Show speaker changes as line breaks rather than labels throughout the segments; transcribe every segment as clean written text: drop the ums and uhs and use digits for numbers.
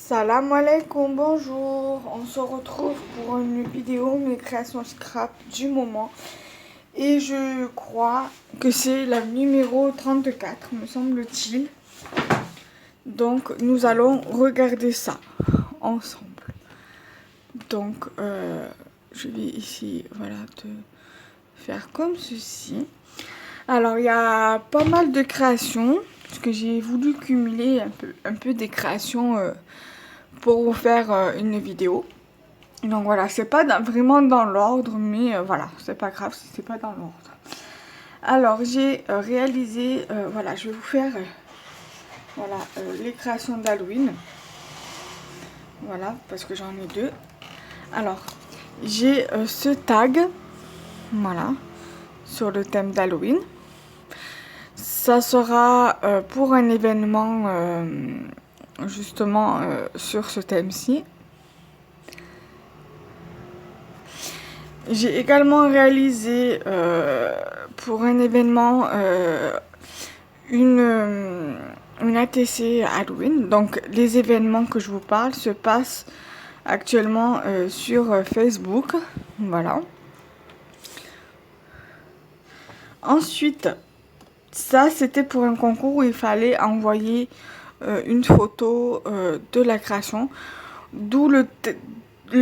Salam alaikum, bonjour. On se retrouve pour une vidéo, mes créations scrap du moment. Et je crois que c'est la numéro 34, me semble-t-il. Donc, nous allons regarder ça ensemble. Donc, je vais ici, voilà, te faire comme ceci. Alors, il y a pas mal de créations, parce que j'ai voulu cumuler un peu des créations pour vous faire une vidéo. Donc voilà, c'est pas vraiment dans l'ordre, mais voilà, c'est pas grave si c'est pas dans l'ordre. Alors, j'ai réalisé, voilà, je vais vous faire voilà, les créations d'Halloween. Voilà, parce que j'en ai deux. Alors, j'ai ce tag, voilà, sur le thème d'Halloween. Ça sera pour un événement justement sur ce thème-ci. J'ai également réalisé pour un événement une ATC Halloween. Donc les événements que je vous parle se passent actuellement sur Facebook. Voilà. Ensuite, ça c'était pour un concours où il fallait envoyer une photo de la création, d'où le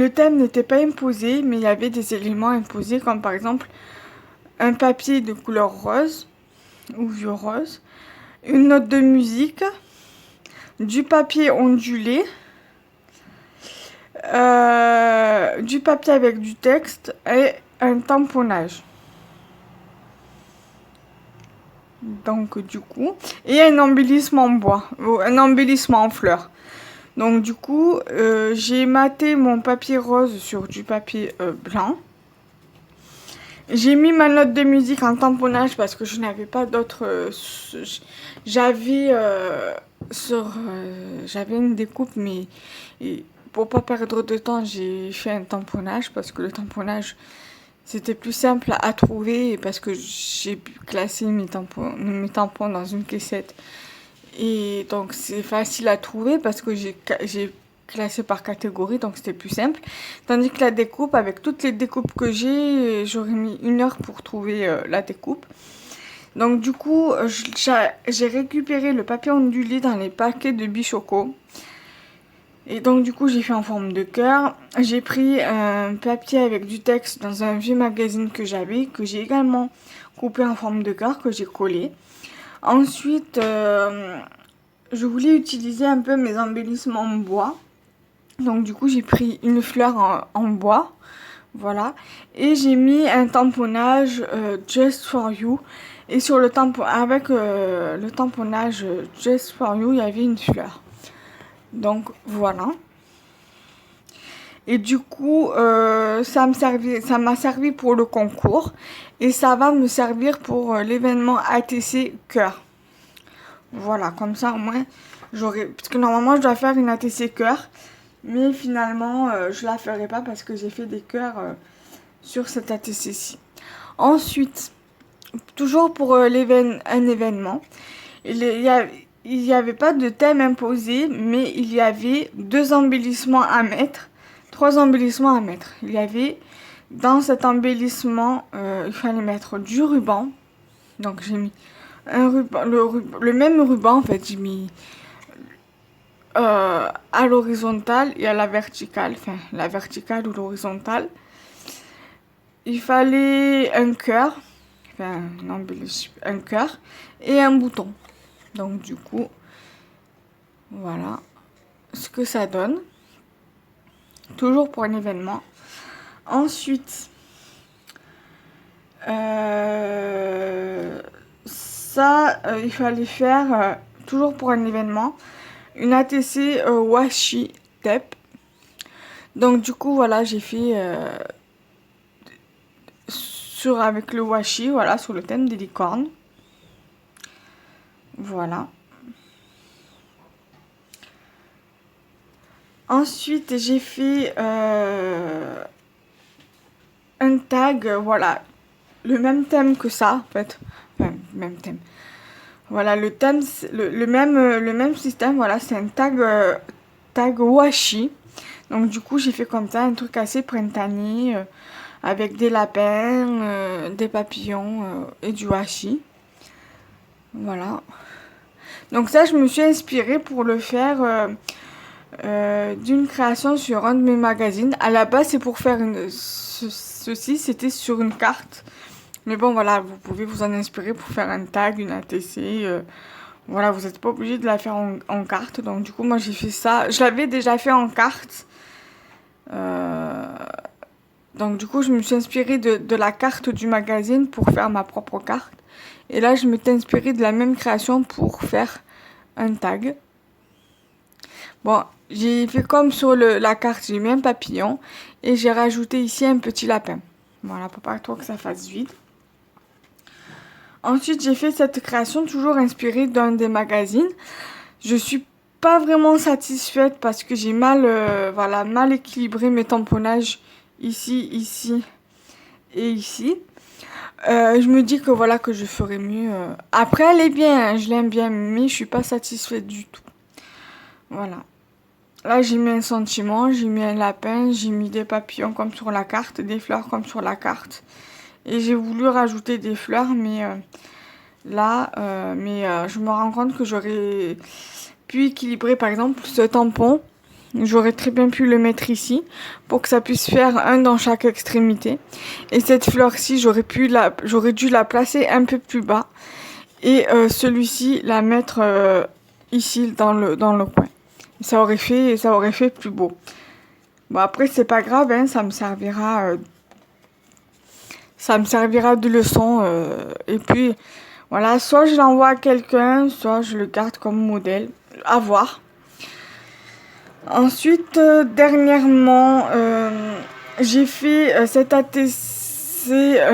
thème n'était pas imposé, mais il y avait des éléments imposés, comme par exemple un papier de couleur rose ou vieux rose, une note de musique, du papier ondulé, du papier avec du texte et un tamponnage. Donc du coup, et un embellissement en bois, un embellissement en fleurs. Donc du coup, j'ai maté mon papier rose sur du papier blanc. J'ai mis ma note de musique en tamponnage parce que je n'avais pas d'autres. J'avais j'avais une découpe, mais pour pas perdre de temps, j'ai fait un tamponnage parce que le tamponnage c'était plus simple à trouver et parce que j'ai classé mes tampons dans une caissette. Et donc c'est facile à trouver parce que j'ai classé par catégorie, donc c'était plus simple. Tandis que la découpe, avec toutes les découpes que j'ai, j'aurais mis 1 heure pour trouver la découpe. Donc du coup, j'ai récupéré le papier ondulé dans les paquets de Bichoco. Et donc du coup, j'ai fait en forme de cœur. J'ai pris un papier avec du texte dans un vieux magazine que j'avais, que j'ai également coupé en forme de cœur, que j'ai collé. Ensuite, je voulais utiliser un peu mes embellissements en bois. Donc du coup, j'ai pris une fleur en bois. Voilà. Et j'ai mis un tamponnage Just for You. Et sur le avec le tamponnage Just for You, il y avait une fleur. Donc voilà. Et du coup, ça m'a servi pour le concours. Et ça va me servir pour l'événement ATC Cœur. Voilà, comme ça au moins, j'aurai. Parce que normalement, je dois faire une ATC Cœur. Mais finalement, je la ferai pas parce que j'ai fait des cœurs sur cette ATC-ci. Ensuite, toujours pour un événement, il y avait pas de thème imposé, mais il y avait 2 embellissements à mettre, 3 embellissements à mettre. Il y avait, dans cet embellissement, il fallait mettre du ruban. Donc j'ai mis un ruban, le même ruban en fait, j'ai mis à l'horizontale et à la verticale, enfin la verticale ou l'horizontale. Il fallait un cœur, enfin un cœur et un bouton. Donc du coup, voilà ce que ça donne. Toujours pour un événement. Ensuite, il fallait faire, toujours pour un événement, une ATC washi tape. Donc du coup, voilà, j'ai fait avec le washi, voilà, sur le thème des licornes. Voilà. Ensuite, j'ai fait un tag, voilà, le même thème que ça, en fait. Enfin, même thème. Voilà, le thème, le même système, voilà, c'est un tag tag washi. Donc du coup j'ai fait comme ça un truc assez printanier avec des lapins, des papillons et du washi. Voilà. Donc ça je me suis inspirée pour le faire d'une création sur un de mes magazines. À la base c'est pour faire ceci, c'était sur une carte. Mais bon voilà, vous pouvez vous en inspirer pour faire un tag, une ATC. Voilà, vous n'êtes pas obligé de la faire en carte. Donc du coup moi j'ai fait ça. Je l'avais déjà fait en carte. Donc du coup je me suis inspirée de la carte du magazine pour faire ma propre carte. Et là je m'étais inspirée de la même création pour faire un tag. Bon, j'ai fait comme sur la carte, j'ai mis un papillon et j'ai rajouté ici un petit lapin. Voilà, pour pas trop que ça fasse vide. Ensuite, j'ai fait cette création toujours inspirée d'un des magazines. Je suis pas vraiment satisfaite parce que j'ai mal équilibré mes tamponnages ici, ici et ici. Je me dis que voilà que je ferai mieux. Après, elle est bien, hein, je l'aime bien, mais je suis pas satisfaite du tout. Voilà. Là, j'ai mis un sentiment, j'ai mis un lapin, j'ai mis des papillons comme sur la carte, des fleurs comme sur la carte. Et j'ai voulu rajouter des fleurs, mais je me rends compte que j'aurais pu équilibrer, par exemple, ce tampon. J'aurais très bien pu le mettre ici pour que ça puisse faire un dans chaque extrémité. Et cette fleur-ci, j'aurais dû la placer un peu plus bas. Et celui-ci, la mettre ici dans le coin. Ça aurait fait plus beau. Bon après c'est pas grave, hein, ça me servira de leçon. Et puis voilà, soit je l'envoie à quelqu'un, soit je le garde comme modèle. À voir. Ensuite, dernièrement, j'ai fait cet ATC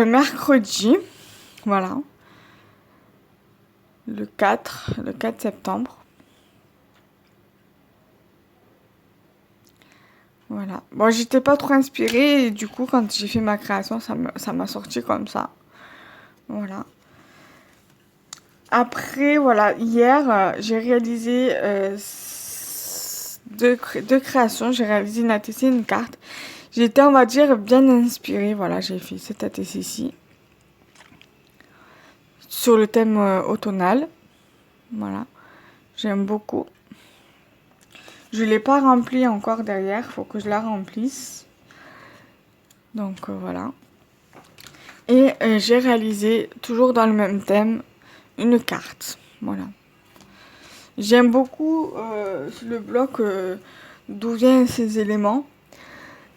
mercredi. Voilà. Le 4 septembre. Voilà. Bon, j'étais pas trop inspirée et du coup, quand j'ai fait ma création, ça m'a sorti comme ça. Voilà. Après, voilà, hier, j'ai réalisé deux créations. J'ai réalisé une ATC et une carte. J'étais, on va dire, bien inspirée. Voilà, j'ai fait cette ATC-ci. Sur le thème automnal. Voilà. J'aime beaucoup. Je ne l'ai pas remplie encore derrière. Il faut que je la remplisse. Donc, voilà. Et j'ai réalisé, toujours dans le même thème, une carte. Voilà. J'aime beaucoup le bloc d'où viennent ces éléments.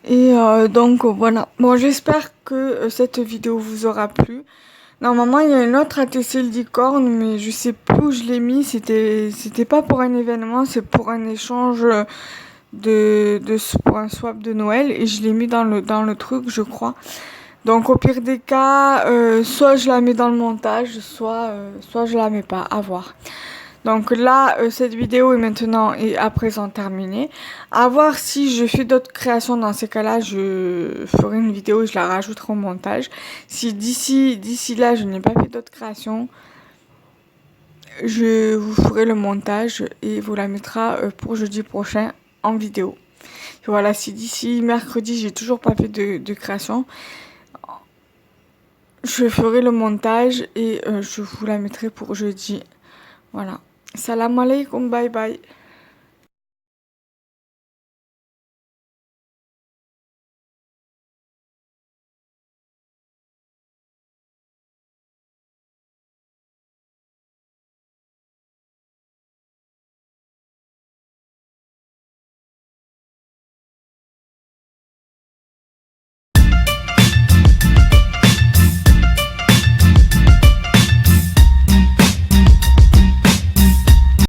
Et donc voilà. Bon, j'espère que cette vidéo vous aura plu. Normalement, il y a une autre ATC licorne, mais je sais plus où je l'ai mis. C'était pas pour un événement, c'est pour un échange pour un swap de Noël. Et je l'ai mis dans le truc, je crois. Donc au pire des cas, soit je la mets dans le montage, soit je la mets pas, à voir. Donc là, cette vidéo est maintenant et à présent terminée. À voir si je fais d'autres créations. Dans ces cas-là, je ferai une vidéo et je la rajouterai au montage. Si d'ici là, je n'ai pas fait d'autres créations, je vous ferai le montage et vous la mettra pour jeudi prochain en vidéo. Et voilà, si d'ici mercredi, j'ai toujours pas fait de création, je ferai le montage et je vous la mettrai pour jeudi. Voilà. Salam alaikum, bye bye.